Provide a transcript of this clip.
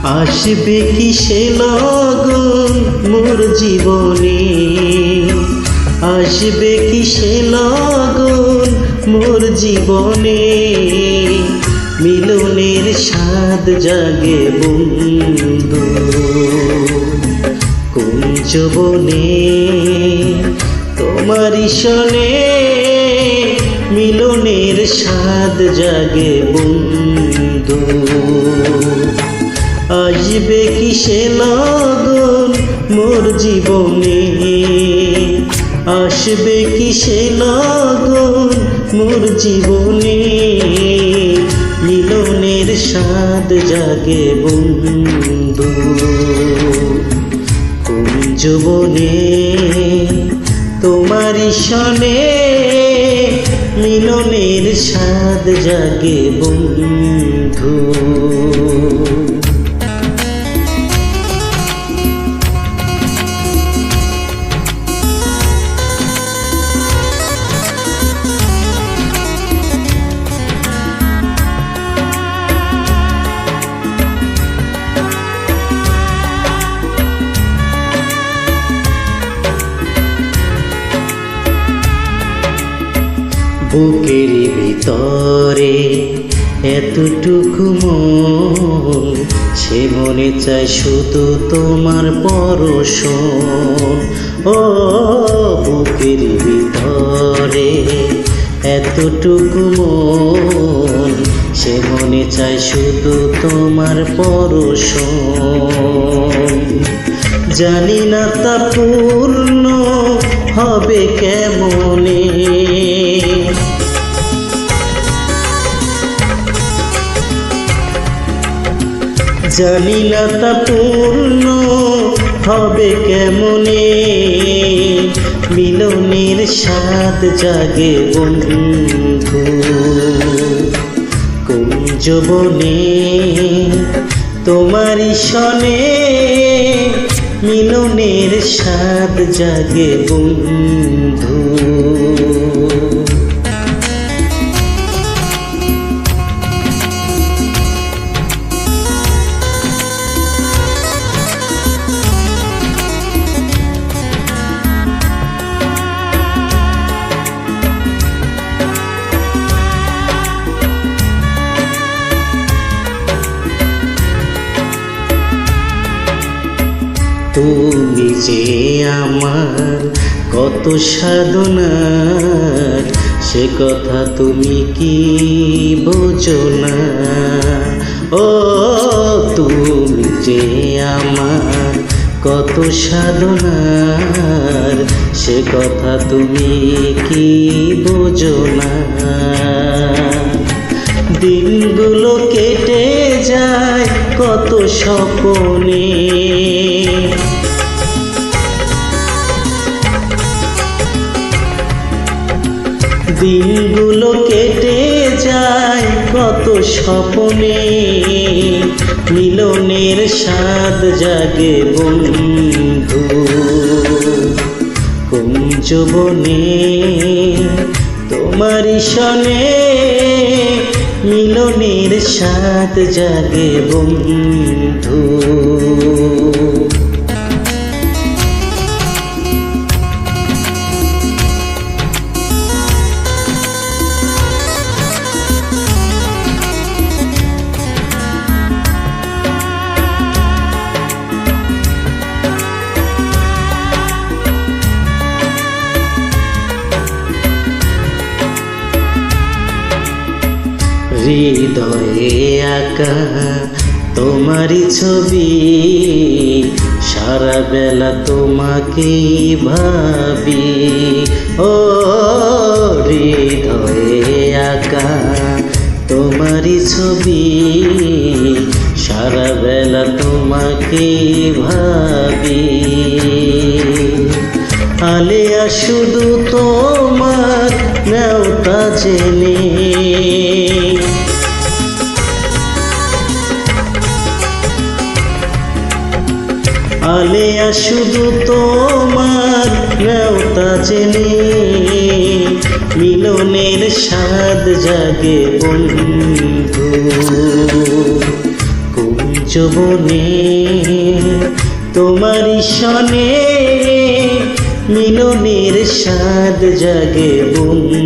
আসবে কি সে লগন মোর জীবনে, আসবে কি সে লগন মোর জীবনে, মিলনের স্বাদ জাগে বন্ধু কোন যৌবনে, তোমারি সনে মিলনের স্বাদ জাগে বন্ধু। আসবে কি সে লগন মোর জীবনে, আসবে কি সে লগন মোর জীবনে, মিলনের স্বাদ জাগে বন্ধু কোন যৌবনে, তোমারি সনে মিলনের স্বাদ জাগে বন্ধু। বুকের ভিতরে এতটুকু মন, সে মনে চায় শুধু তোমার পরশন। ও বুকের ভিতরে এতটুকু মন, সে মনে চায় শুধু তোমার পরশন। জানি না তা পূর্ণ হবে কেমনে, জানি না তা পূর্ণ হবে কেমনে, মিলনের স্বাদ জাগে বন্ধু কোন যৌবনে, তোমারি সনে মিলনের স্বাদ জাগে বন্ধু। তুমি যে আমার কত সাধনার, সে কথা তুমি কি বোঝো না। ও তুমি যে আমার কত সাধনার, সে কথা তুমি কি বোঝো না। দিনগুলো কেটে যায় কত স্বপ্নে, দিনগুলো কেটে যায় কত স্বপ্নে, মিলনের স্বাদ জাগে বন্ধু কোন যৌবনে, তোমারি সনে মিলনের স্বাদ জাগে বন্ধু। হৃদয়ে আঁকা তোমারি ছবি, সারা বেলা তোমাকেই ভাবি। ও হৃদয়ে আঁকা তোমারি ছবি, সারা বেলা তোমাকেই ভাবি। আলেয়া শুধু তোমার নেওতা জেনে, আলেয়া শুধু তোমার নেওতা জেনে, মিলনের স্বাদ জাগে বন্ধু কোন যৌবনে তোমারই সনে মিলনের স্বাদ জাগে বন্ধু।